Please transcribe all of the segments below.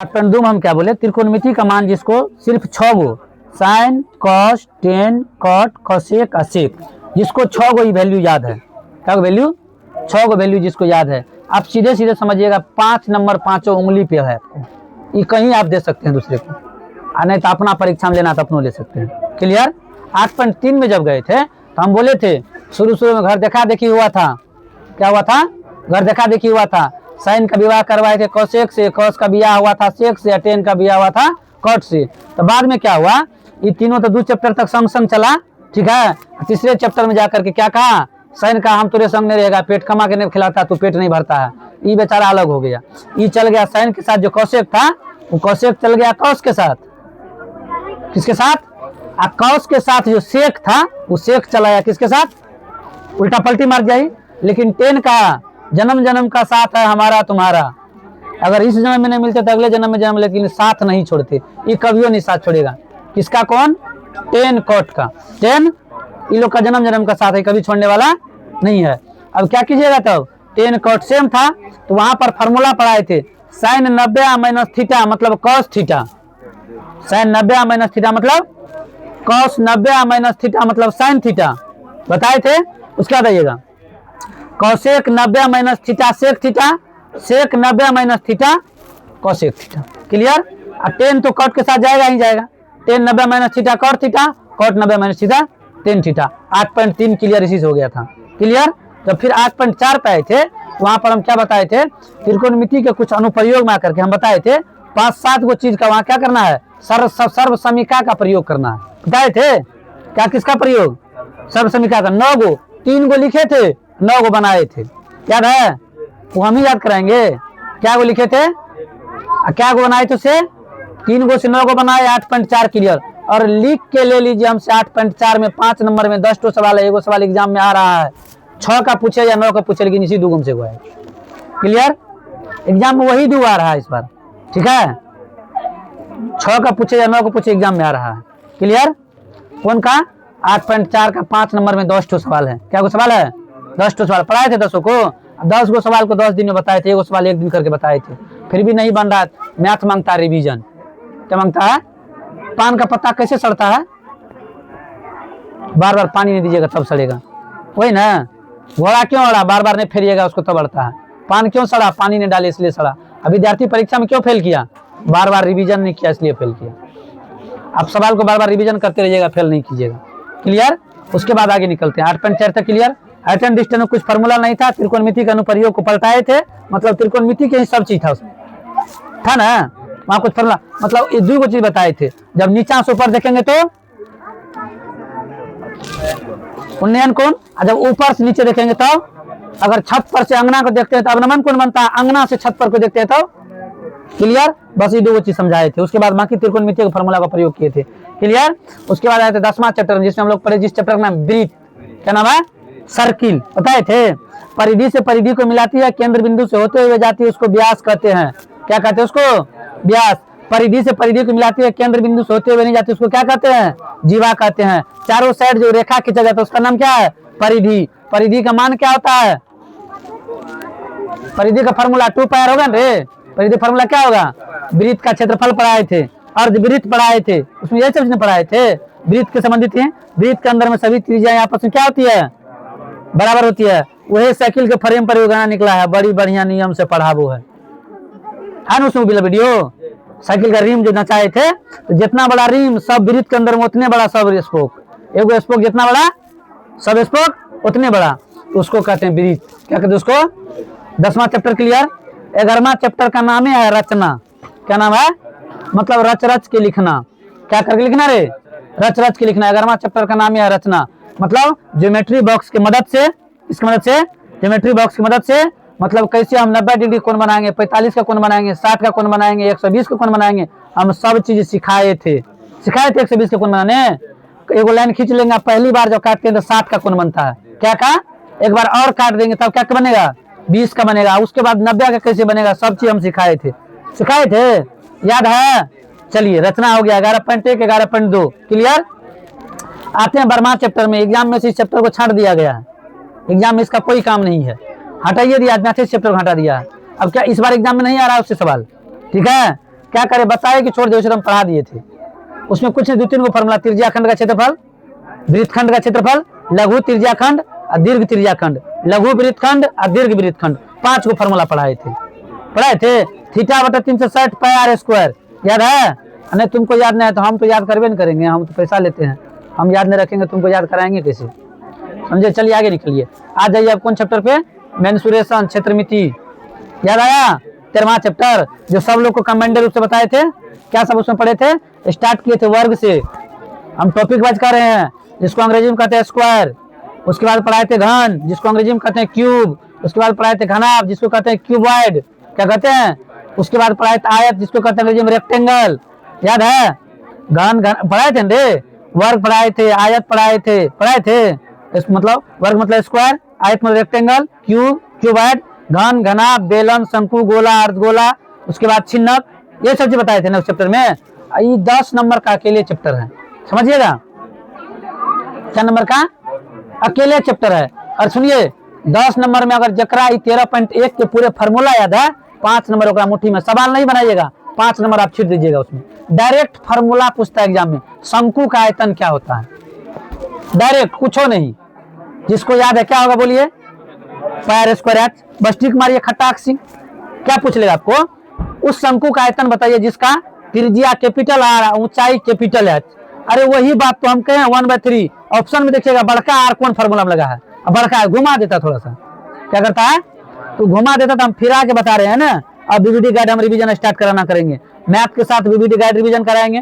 8.2 में हम क्या बोले, त्रिकोणमिति का मान जिसको सिर्फ 6 go sine cos tan cot cosec sec, जिसको 6 गो वैल्यू याद है, क्या वैल्यू 6 गो वैल्यू जिसको याद है, आप सीधे सीधे समझिएगा 5 नंबर पांचों उंगली पे है आपको, ये कहीं आप दे सकते हैं दूसरे को, नहीं तो अपना परीक्षा में लेना तो अपनों ले सकते हैं। क्लियर। 8.3 में जब गए थे तो हम बोले थे शुरू में घर देखा देखी हुआ था, क्या हुआ था, घर देखा देखी हुआ था, साइन का विवाह करवाए थे कॉसेक से, कॉस का ब्याह हुआ था सेक से, टेन का ब्याह हुआ था कॉट से। तो बाद में क्या हुआ, ये तीनों तो 2 चैप्टर तक संग संग चला, ठीक है। तीसरे चैप्टर में जाकर के क्या कहा, साइन का हम तेरे संग नहीं रहेगा, पेट कमा के नहीं खिलाता तो पेट नहीं भरता है, ये बेचारा अलग हो गया, ये चल गया साइन के साथ, जो कॉसेक था वो कॉसेक चल गया कॉस के साथ, किसके साथ, कॉस के साथ जो सेक था वो सेक चला गया किसके साथ, उल्टा पलटी मार जाए। लेकिन टेन का जन्म जन्म का साथ है हमारा तुम्हारा, अगर इस जन्म में नहीं मिलते तो अगले जन्म में जन्म, लेकिन साथ नहीं छोड़ते, ये कभियो नहीं साथ छोड़ेगा, किसका, कौन, टेन कॉट का, टेन इन लोग का जन्म जन्म का साथ है, कभी छोड़ने वाला नहीं है। अब क्या कीजिएगा, तब टेन कॉट सेम था तो वहां पर फॉर्मूला पढ़ाए थे, साइन 90 माइनस थीटा मतलब cos theta, sine 90 minus theta मतलब कॉस 90 माइनस थीटा मतलब साइन थीटा बताए थे। उसके बाद आइएगा cosec 90 minus theta sec theta, sec 90 minus theta cosec theta. Clear. और टेन तो कॉट के साथ जाएगा ही जाएगा, tan 90 minus theta cot theta, cot 90 minus theta tan theta. 8.3 clear इसी से हो गया था। क्लियर। तो फिर 8.4 पे आए थे, वहां पर हम क्या बताए थे, त्रिकोणमिति के कुछ अनुप्रयोग में आकर के हम बताए थे 5-7 गो चीज का वहां क्या करना है, सर्व समीका का प्रयोग करना है, बताए थे क्या, किसका प्रयोग, सर्व समीका का। 9 गो, 3 गो लिखे थे, 9 गो बनाए थे, याद है, वो हम ही याद कराएंगे, क्या गो लिखे थे, क्या गो बनाए थे, उसे 3 गो से 9 गो बनाए। 8.4 क्लियर। और लिख के ले लीजिए हमसे 8.4 में 5 नंबर में 10 सवाल है, एगो सवाल एग्जाम में आ रहा है, 6 का पूछे या 9 का पूछे, लेकिन इसी 2 से हुआ है। क्लियर। एग्जाम में वही 2 आ रहा है इस बार, ठीक है, 6 का पूछे या 9 का पूछे एग्जाम में आ रहा है। क्लियर। कौन का, 8.4 का 5 नंबर में 10 सवाल है, क्या सवाल है, 10 सवाल पढ़ाए थे 10 को, 10 गो सवाल को 10 दिन में बताए थे, एगो सवाल 1 दिन करके बताए थे, फिर भी नहीं बन रहा। मैथ मांगता है रिवीजन, क्या मांगता है, पान का पत्ता कैसे सड़ता है, बार बार पानी नहीं दीजिएगा तब सड़ेगा, वही ना, घोड़ा क्यों अड़ा, बार बार नहीं फेरिएगा उसको तब अड़ता है, पान क्यों सड़ा, पानी नहीं डाले इसलिए सड़ा। अब विद्यार्थी परीक्षा में क्यों फेल किया, बार बार रिवीजन नहीं किया इसलिए फेल किया। आप सवाल को बार बार रिवीजन करते रहिएगा, फेल नहीं कीजिएगा। क्लियर। उसके बाद आगे निकलते हैं 8.4 तक। क्लियर। एटन डिस्टेंस में कुछ फार्मूला नहीं था, त्रिकोणमिति का अनुप्रयोग को पलटाए थे, मतलब त्रिकोणमिति के ही सब चीज था उसमें, था ना, वहां कुछ फार्मूला, मतलब ये 2 चीज बताए थे। जब नीचा से ऊपर देखेंगे तो उन्नयन कोण, और जब ऊपर से नीचे देखेंगे तो, अगर छत पर से अंगना को देखते हैं तो अवनमन कोण बनता है, अंगना से छत पर को देखते हैं तो। क्लियर। बस ये 2 चीज समझाए थे, उसके बाद बाकी त्रिकोणमिति के फार्मूला का प्रयोग किए थे। क्लियर। उसके बाद आए थे 10वां चैप्टर जिसमें हम लोग पढ़े, जिस चैप्टर का नाम वृत्त, क्या नाम है, सर्किल, बताए थे। परिधि से परिधि को मिलाती है, केंद्र बिंदु से होते हुए जाती है, उसको व्यास कहते हैं, क्या कहते हैं उसको, व्यास। परिधि से परिधि को मिलाती है, केंद्र बिंदु से होते हुए नहीं जाती, उसको क्या कहते हैं, जीवा कहते हैं। चारों साइड जो रेखा खींचा जाता है उसका नाम क्या है, परिधि। परिधि का मान क्या होता है, परिधि का फार्मूला 2 पायर होगा रे, परिधि फार्मूला क्या होगा, वृत्त का क्षेत्रफल पढ़ाए थे, अर्धवृत्त पढ़ाए थे, उसमें यही सब पढ़ाए थे, वृत्त के संबंधित है। वृत्त के अंदर में सभी त्रिज्याएं आपस में क्या होती है, बराबर होती है। वही साइकिल के फ्रेम पर गाना निकला है, बड़ी बढ़िया नियम से पढ़ाबो है ना, उसमें वीडियो साइकिल का रिम जो नचाए थे, तो जितना बड़ा रिम सब वृत्त के अंदर में उतने बड़ा सब स्पोक, एगो स्पोक जितना बड़ा सब स्पोक उतने बड़ा, तो उसको कहते हैं वृत्त। क्या कहते हैं उसको। 10वां चैप्टर क्लियर। 11वां चैप्टर का नाम है रचना, क्या नाम है, मतलब रच रच के लिखना, क्या करके लिखना रे, रच रच के लिखना। 11वां चैप्टर का नाम है रचना, मतलब ज्योमेट्री बॉक्स की मदद से, इसकी मदद से, ज्योमेट्री बॉक्स की मदद से, मतलब कैसे हम 90 डिग्री कोण बनाएंगे, 45 का कोण बनाएंगे, 60 का कोण बनाएंगे, 120 का कोण बनाएंगे, हम सब चीज सिखाए थे 120 का कोण बनाने। एगो लाइन खींच लेंगे, पहली बार जब काटते हैं तो 60 का कोण बनता है, क्या कहा, एक बार और काट देंगे तब क्या बनेगा, 20 का बनेगा, उसके बाद 90 का कैसे बनेगा, सब चीज हम सिखाए थे, याद है। चलिए रचना हो गया 11.1 11.2 क्लियर। आते हैं 12वां चैप्टर में, एग्जाम में से इस चैप्टर को छाट दिया गया है, एग्जाम में इसका कोई काम नहीं है, हटाइए दिया, मैथ्स चैप्टर को हटा दिया। अब क्या इस बार एग्जाम में नहीं आ रहा है उससे सवाल, ठीक है, क्या करे बताए कि छोड़ दे, उसे हम पढ़ा दिए थे। उसमें कुछ नहीं, 2-3 को फॉर्मूला, त्रिज्याखंड का क्षेत्रफल, वृत्तखंड का क्षेत्रफल, लघु त्रिज्याखंड और दीर्घ त्रिज्याखंड, लघु वृत्तखंड और दीर्घ वृत्तखंड, 5 को फॉर्मूला पढ़ाए थे। थीटा बटा 360 पाई आर स्क्वायर याद है? नहीं तुमको याद नहीं है तो हम तो याद करबे नहीं करेंगे, हम तो पैसा लेते हैं, हम याद नहीं रखेंगे, तुमको याद कराएंगे कैसे? समझे? चलिए आगे निकलिए। आ जाइए अब कौन चैप्टर पे? मेंसुरेशन, क्षेत्रमिति। याद आया? 13वां चैप्टर जो सब लोग को कंबाइंड रूप से बताए थे। क्या सब उसमें पढ़े थे? स्टार्ट किए थे वर्ग से, हम टॉपिक वाइज कर रहे हैं, जिसको अंग्रेजी में कहते हैं स्क्वायर। उसके बाद पढ़ाए थे घन, जिसको अंग्रेजी में कहते हैं क्यूब। उसके बाद पढ़ाए थे घनाभ, जिसको कहते हैं क्यूबॉइड, क्या कहते हैं? उसके बाद पढ़ाए थे आयत, जिसको कहते हैं अंग्रेजी में रेक्टेंगल। याद है? घन पढ़ाए थे रे, वर्ग पढ़ाए थे, आयत पढ़ाए थे। इस मतलब वर्ग मतलब स्क्वायर, आयत मतलब रेक्टेंगल, क्यूब क्यूबॉइड, घन घनाभ, बेलन, शंकु, गोला, अर्धगोला, उसके बाद छिन्नक, ये सब चीज बताए थे ना उस चैप्टर में। ये 10 नंबर का अकेले चैप्टर है, समझिएगा। क्या नंबर का? अकेले चैप्टर है। और सुनिए 10 नंबर में अगर जकरा 13.1 के पूरे फार्मूला याद है, 5 नंबर ओकरा मुट्ठी में, सवाल नहीं बनाइएगा, 5 नंबर आप छीट दीजिएगा उसमें। डायरेक्ट फार्मूला पूछता है एग्जाम में, शंकु का आयतन क्या होता है, डायरेक्ट, कुछ नहीं। जिसको याद है क्या होगा बोलिए? पाई आर स्क्वायर एच, बस टिक मारिए खटाक सिंह। क्या पूछ लेगा आपको? उस शंकु का आयतन बताइए जिसका त्रिज्या कैपिटल आर, ऊंचाई कैपिटल एच। अरे वही बात तो हम कहें 1/3। ऑप्शन में देखिएगा बड़का आर कौन फार्मूला में लगा है, बड़का है, घुमा देता थोड़ा सा, क्या करता है तो घुमा देता, तो हम फिरा के बता रहे हैं ना। अब बीबीडी गाइड हम रिवीजन स्टार्ट कराना करेंगे, मैथ के साथ बीबीडी गाइड रिवीजन कराएंगे,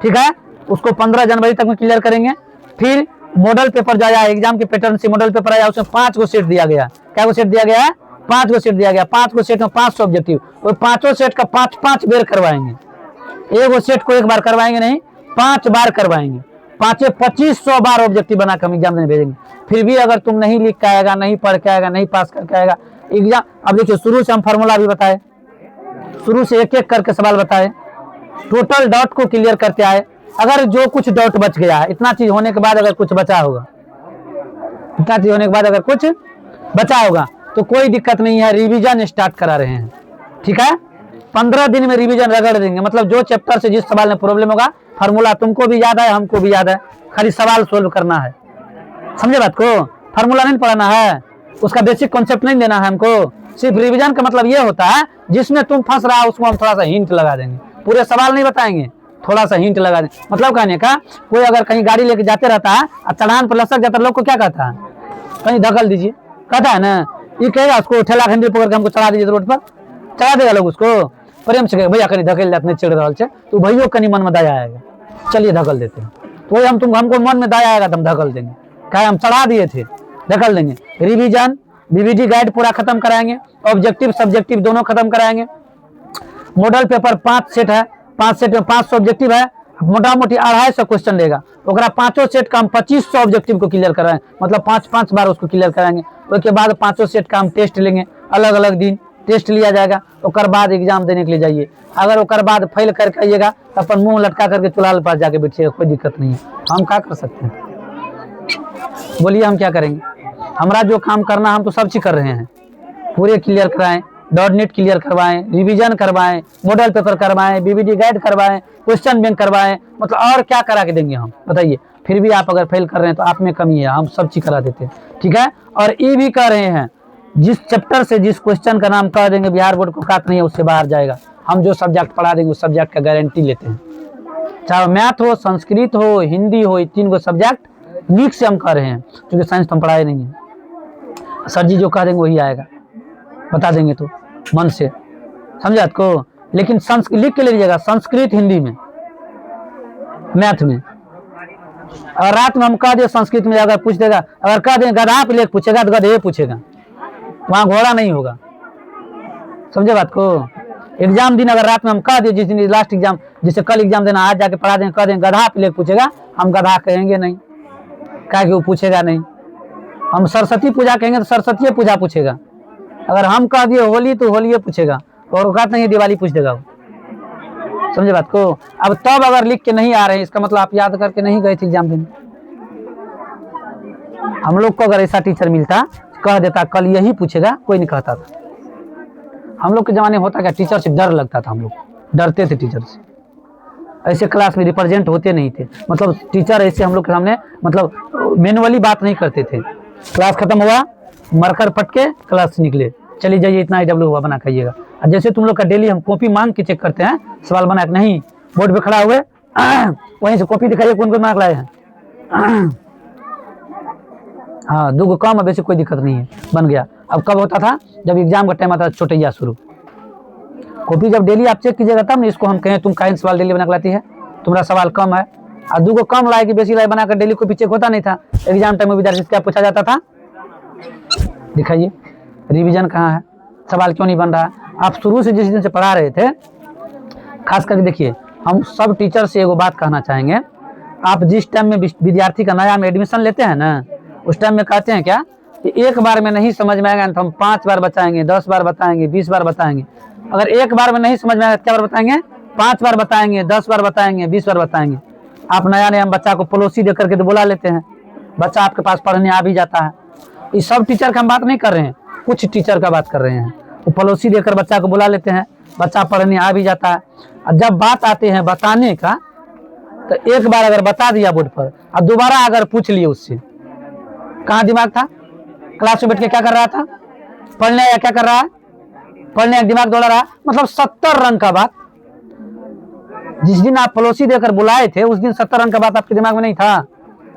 ठीक है? उसको 15 जनवरी तक में क्लियर करेंगे। फिर मॉडल पेपर जो आया एग्जाम के पैटर्न से, मॉडल पेपर आया, उसमें 5 को सेट दिया गया। क्या को सेट दिया गया है? 5 को सेट दिया गया। 5 को सेट में 5 ऑब्जेक्टिव, और 5 सेट का 5-5 बेर करवाएंगे। एक सेट को एक बार करवाएंगे नहीं, 5 बार करवाएंगे। 5 2500 बार ऑब्जेक्टिव बना कर हम एग्जाम देने भेजेंगे। फिर भी अगर तुम नहीं लिख के आएगा, नहीं पढ़ के आएगा, नहीं पास करके आएगा एग्जाम। अब देखिए शुरू से हम फार्मूला भी बताए, शुरू से एक एक करके सवाल बताए, टोटल डॉट को क्लियर करते आए। अगर जो कुछ डॉट बच गया है, इतना चीज होने के बाद अगर कुछ बचा होगा, इतना चीज होने के बाद अगर कुछ बचा होगा तो कोई दिक्कत नहीं है, रिवीजन स्टार्ट करा रहे हैं, ठीक है? 15 दिन में रिवीजन रगड़ देंगे। मतलब जो चैप्टर से जिस सवाल में प्रॉब्लम होगा, फार्मूला तुमको भी याद है, हमको भी याद है, खाली सवाल सोल्व करना है। समझे बात को? फार्मूला नहीं पढ़ाना है, उसका बेसिक कॉन्सेप्ट नहीं देना है हमको। सिर्फ रिवीजन का मतलब ये होता है जिसमें तुम फंस रहा उसको हम थोड़ा सा हिंट लगा देंगे, पूरे सवाल नहीं बताएंगे, थोड़ा सा हिंट लगा देंगे। मतलब कहने का, कोई अगर कहीं गाड़ी लेके जाते रहता है और चढ़ान पर लसक जाता है, लोग को क्या कहता है? कहीं धकल दीजिए, कहता है ना। ये कहेगा उसको ठेला खंडी पकड़ के हमको चढ़ा दीजिए रोड पर, चढ़ा देगा लोग उसको प्रेम से, भैया कहीं धकेल जाते नहीं चढ़ रहा है, तो भैया कहीं मन में दया आएगा, चलिए धकल देते हैं। तो वही हमको मन में दया आएगा तो हम धकल देंगे, क्या हम चढ़ा दिए थे, धकल देंगे। रिवीजन बीबीडी गाइड पूरा खत्म कराएंगे, ऑब्जेक्टिव सब्जेक्टिव दोनों खत्म कराएंगे। मॉडल पेपर 5 सेट है, 5 सेट में 500 ऑब्जेक्टिव है, मोटा मोटी 250 क्वेश्चन लेगा। ओकरा 5 सेट का हम 2500 ऑब्जेक्टिव को क्लियर कराएंगे, मतलब 5-5 बार उसको क्लियर कराएंगे। उसके बाद 5 सेट का हम टेस्ट लेंगे, अलग अलग दिन टेस्ट लिया जाएगा। उसके बाद एग्जाम देने के लिए जाइए। अगर उसके बाद फेल करके आइएगा तो अपन मुंह लटका करके चुलाल पास जाके बैठिएगा, कोई दिक्कत नहीं है। हम क्या कर सकते हैं बोलिए, हम क्या करेंगे? हमारा जो काम करना हम तो सब चीज कर रहे हैं, पूरे क्लियर कराएं, डॉट नेट क्लियर करवाएं, रिवीजन करवाएं, मॉडल पेपर करवाएं, बीबीडी गाइड करवाएं, क्वेश्चन बैंक करवाएं, मतलब और क्या करा के देंगे हम बताइए? फिर भी आप अगर फेल कर रहे हैं तो आप में कमी है, हम सब चीज करा देते हैं, ठीक है? और ये भी कह रहे हैं जिस चैप्टर से जिस क्वेश्चन का नाम कह देंगे बिहार बोर्ड को काट नहीं है उससे बाहर जाएगा। हम जो सब्जेक्ट पढ़ा देंगे उस सब्जेक्ट का गारंटी लेते हैं, चाहे मैथ हो, संस्कृत हो, हिंदी हो, 3 गो सब्जेक्ट नीक से हम कह रहे हैं, क्योंकि साइंस तो हम पढ़ाए नहीं है। सर जी जो कह देंगे वही आएगा, बता देंगे तो मन से, समझा को? लेकिन लिख के ले लीजिएगा, संस्कृत हिंदी में, मैथ में। और रात में हम कह दिए संस्कृत में अगर पूछ देगा, अगर कह दें गधा पे लेख पूछेगा तो गधे पूछेगा, वहां घोड़ा नहीं होगा, समझे बात को? एग्जाम दिन अगर रात में हम कह दिए, जिस दिन लास्ट एग्जाम, जैसे कल एग्जाम देना, आज जाके पढ़ा दें, कह दें गधा पे लेख पूछेगा, हम गधा कहेंगे नहीं, क्या कि वो पूछेगा नहीं। हम सरस्वती पूजा कहेंगे तो सरस्वती पूजा पूछेगा। अगर हम कह दिए होली तो होली पूछेगा, और बात नहीं दिवाली पूछ देगा वो, समझे बात को? अब तब अगर लिख के नहीं आ रहे हैं इसका मतलब आप याद करके नहीं गए थे एग्जाम देने। हम लोग को अगर ऐसा टीचर मिलता, कह देता कल यही पूछेगा, कोई नहीं कहता था। हम लोग के जमाने होता क्या, टीचर से डर लगता था हम लोग, डरते थे टीचर से, ऐसे क्लास में रिप्रेजेंट होते नहीं थे। मतलब टीचर ऐसे हम लोग के सामने मतलब मैनुअली बात नहीं करते थे। क्लास खत्म हुआ, मरकर पट के क्लास से निकले, चली जाइए इतना IW हुआ बना खाइएगा। और जैसे तुम लोग का डेली हम कॉपी मांग के चेक करते हैं, सवाल बना के नहीं, बोर्ड पे खड़ा हुए वहीं से कॉपी दिखाइए कौन कौन मार्क लाए हैं। हाँ, 2 को कम, अब ऐसे कोई दिक्कत नहीं है, बन गया। अब कब होता था? जब एग्जाम का टाइम आता था, चोटैया शुरू। कॉपी जब डेली आप चेक कीजिएगा तब ना इसको हम कहें तुम काहे सवाल डेली बना के लाती है, तुम्हारा सवाल कम है। और 2 को कम लाए कि बेसी लाए बनाकर डेली कॉपी चेक होता नहीं था। एग्जाम टाइम में विद्यार्थी से क्या पूछा जाता था? दिखाइए रिवीजन कहाँ है, सवाल क्यों नहीं बन रहा? आप शुरू से जिस दिन से पढ़ा रहे थे, खास करके देखिए, हम सब टीचर से एगो बात कहना चाहेंगे। आप जिस टाइम में विद्यार्थी का नया में एडमिशन लेते हैं ना, उस टाइम में कहते हैं क्या कि एक बार में नहीं समझ में आएगा तो हम 5 बार बताएंगे, 10 बार बताएंगे, 20 बार बताएंगे। अगर एक बार में नहीं समझ में आएगा क्या बार बताएंगे? 5 बार बताएंगे, 10 बार बताएंगे, 20 बार बताएंगे। आप नया नया बच्चा को पड़ोसी दे करके तो बुला लेते हैं, बच्चा आपके पास पढ़ने आ भी जाता है। इस सब टीचर का हम बात नहीं कर रहे हैं, कुछ टीचर का बात कर रहे हैं। वो पड़ोसी देकर बच्चा को बुला लेते हैं, बच्चा पढ़ने आ भी जाता है। और जब बात आते हैं बताने का, तो एक बार अगर बता दिया बोर्ड पर और दोबारा अगर पूछ लिए उससे, कहाँ दिमाग था? क्लास में बैठ के क्या कर रहा था? पढ़ने या क्या कर रहा है? पढ़ने का दिमाग दौड़ा रहा है। मतलब 70 रंग का बात जिस दिन आप पड़ोसी देकर बुलाए थे, उस दिन 70 रंग का बात आपके दिमाग में नहीं था।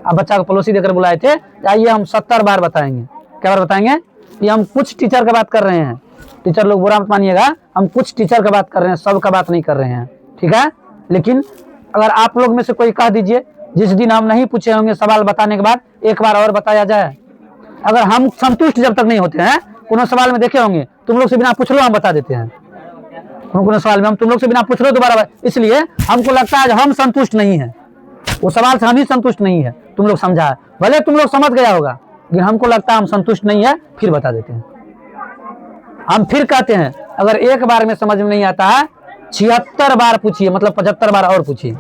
आप बच्चा को पड़ोसी देकर बुलाए थे, आइए हम 70 बार बताएंगे। क्या बार बताएंगे? ये हम कुछ टीचर का बात कर रहे हैं। टीचर लोग बुरा मत मानिएगा, हम कुछ टीचर का बात कर रहे हैं, सब का बात नहीं कर रहे हैं, ठीक है? लेकिन अगर आप लोग में से कोई कह दीजिए जिस दिन हम नहीं पूछे होंगे सवाल बताने के बाद एक बार और बताया जाए। अगर हम संतुष्ट जब तक नहीं होते हैं, कोनो सवाल में देखे होंगे तुम लोग से बिना पूछ लो हम बता देते हैं, कोनो सवाल में हम तुम लोग से बिना पूछ लो दोबारा। इसलिए हमको लगता है हम संतुष्ट नहीं है, वो सवाल से हम ही संतुष्ट नहीं है। तुम लोग समझा है, भले तुम लोग समझ गया होगा, लेकिन हमको लगता है हम संतुष्ट नहीं है, फिर बता देते हैं। हम फिर कहते हैं अगर एक बार में समझ में नहीं आता है 76 बार पूछिए, मतलब 75 बार और पूछिए,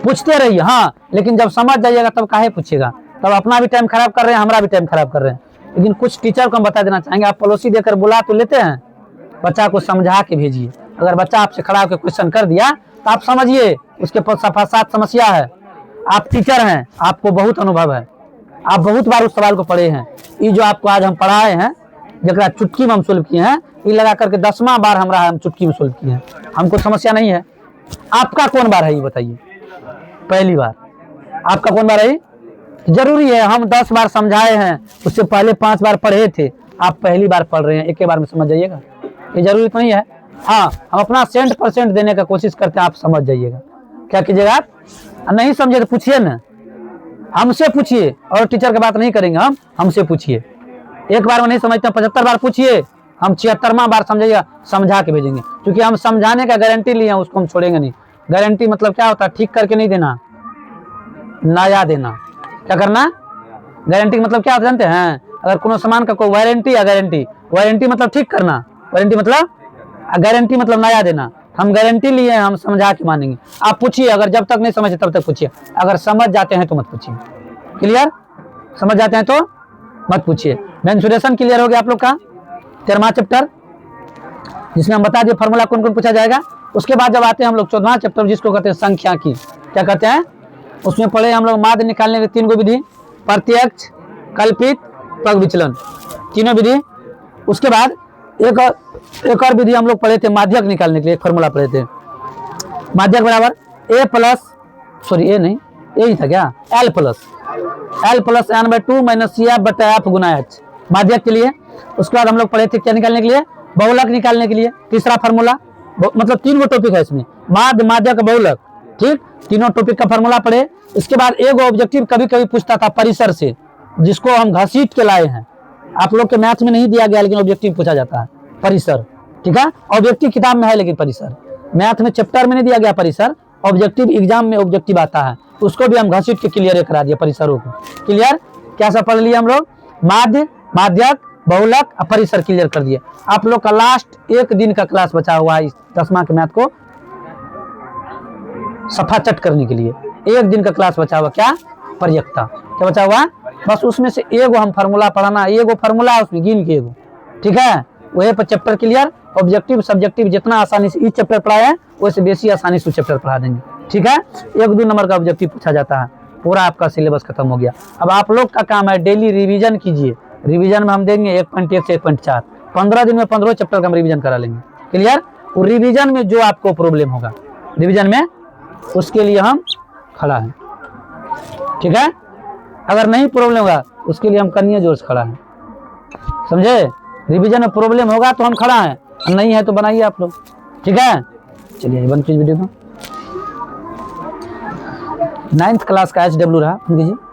पूछते रहिए। हाँ, लेकिन जब समझ जाइएगा तब काहे पूछिएगा? तब अपना भी टाइम खराब कर रहे हैं, हमारा भी टाइम खराब कर रहे हैं। लेकिन कुछ टीचर को हम बता देना चाहेंगे, आप पड़ोसी देकर बुला तो लेते हैं, बच्चा को समझा के भेजिए। अगर बच्चा आपसे खड़ा होकर क्वेश्चन कर दिया तो आप समझिए उसके साथ समस्या है। आप टीचर हैं, आपको बहुत अनुभव है, आप बहुत बार उस सवाल को पढ़े हैं। ये जो आपको आज हम पढ़ाए हैं, जरा चुटकी में हम सोल्व किए हैं, ये लगा करके 10वां बार हमारा हम चुटकी में सोल्व किए हैं। हमको समस्या नहीं है। आपका कौन बार है ये बताइए? पहली बार। आपका कौन बार है? जरूरी है हम 10 बार समझाए हैं, उससे पहले 5 बार पढ़े थे, आप पहली बार पढ़ रहे हैं, एक ही बार में समझ जाइएगा, ये जरूरी तो नहीं है। हाँ, हम अपना 100% देने का कोशिश करते हैं, आप समझ जाइएगा। क्या कीजिएगा आप? नहीं समझे तो पूछिए ना, हमसे पूछिए, और टीचर की बात नहीं करेंगे हम, हमसे पूछिए। एक बार में नहीं समझते 75 बार पूछिए, हम 76वां बार समझाइएगा, समझा के भेजेंगे। क्योंकि हम समझाने का गारंटी लिए हैं, उसको हम छोड़ेंगे नहीं। गारंटी मतलब क्या होता है? ठीक करके नहीं देना, नया देना। क्या करना? गारंटी मतलब क्या होता है जानते हैं? अगर कोनो सामान का कोई वारंटी या गारंटी, वारंटी मतलब ठीक करना, वारंटी मतलब, गारंटी मतलब नया देना। हम गारंटी लिए हैं, हम समझा के मानेंगे। आप पूछिए, अगर जब तक नहीं समझे तब तक पूछिए, अगर समझ जाते हैं तो मत पूछिए। क्लियर? समझ जाते हैं तो मत पूछिए। मेंसुरेशन क्लियर हो गया आप लोग का? 13वां चैप्टर, जिसमें हम बता दिए फार्मूला कौन कौन पूछा जाएगा। उसके बाद जब आते हैं हम लोग 14वां चैप्टर, जिसको कहते हैं संख्या की। क्या कहते हैं? उसमें पढ़े हम लोग माध्य निकालने के 3 विधि, प्रत्यक्ष, कल्पित, पग विचलन, तीनों विधि। उसके बाद एक और विधि हम लोग पढ़े थे माध्यक निकालने के लिए, फार्मूला पढ़े थे। माध्यक बराबर ए नहीं, था क्या? एल प्लस n/2 - CF/F गुना H, माध्यक के लिए। उसके बाद हम लोग पढ़े थे क्या निकालने के लिए? बहुलक निकालने के लिए। तीसरा फार्मूला, मतलब 3 गो टॉपिक है इसमें, माध्य, माध्यक, बहुलक, ठीक, तीनों टॉपिक का फार्मूला पढ़े। इसके बाद एक ऑब्जेक्टिव कभी कभी पूछता था परिसर से, जिसको हम घसीट के लाए हैं। आप लोग के मैथ में नहीं दिया गया, लेकिन ऑब्जेक्टिव पूछा जाता है परिसर, ठीक है? ऑब्जेक्टिव किताब में है, लेकिन परिसर मैथ में चैप्टर में नहीं दिया गया। परिसर ऑब्जेक्टिव एग्जाम में ऑब्जेक्टिव आता है, उसको भी हम घसीट के क्लियर करा दिया परिसरों को। क्लियर? क्या सब पढ़ लिया हम लोग? माध्य, माध्यक, बहुलक और परिसर क्लियर कर दिए। आप लोग का लास्ट एक दिन का क्लास बचा हुआ है इस 10वां के मैथ को सफाचट करने के लिए। एक दिन का क्लास बचा हुआ, क्या? पर्यकता। क्या बचा हुआ? बस उसमें से एगो हम फार्मूला पढ़ाना, एगो फार्मूला उसमें गिन के एगो, ठीक है? वही पर चैप्टर क्लियर। ऑब्जेक्टिव सब्जेक्टिव जितना आसानी से इस चैप्टर पढ़ाए हैं उससे बेसी आसानी से चैप्टर पढ़ा देंगे। ठीक है, 1-2 नंबर का ऑब्जेक्टिव पूछा जाता है, पूरा आपका सिलेबस खत्म हो गया। अब आप लोग का काम है डेली रिवीजन कीजिए। रिवीजन में हम देंगे 1.1 से 1.4, 15 दिन में 15 चैप्टर का हम रिवीजन करा लेंगे। क्लियर? और रिवीजन में जो आपको प्रॉब्लम होगा रिवीजन में, उसके लिए हम खड़ा है। ठीक है, अगर नहीं प्रॉब्लम होगा उसके लिए हम कन्या जोर से खड़ा है, समझे? रिवीजन में प्रॉब्लम होगा तो हम खड़ा हैं, नहीं है तो बनाइए आप लोग। ठीक है, चलिए बंद कीजिए वीडियो को। 9th क्लास का HW रहा, कीजिए।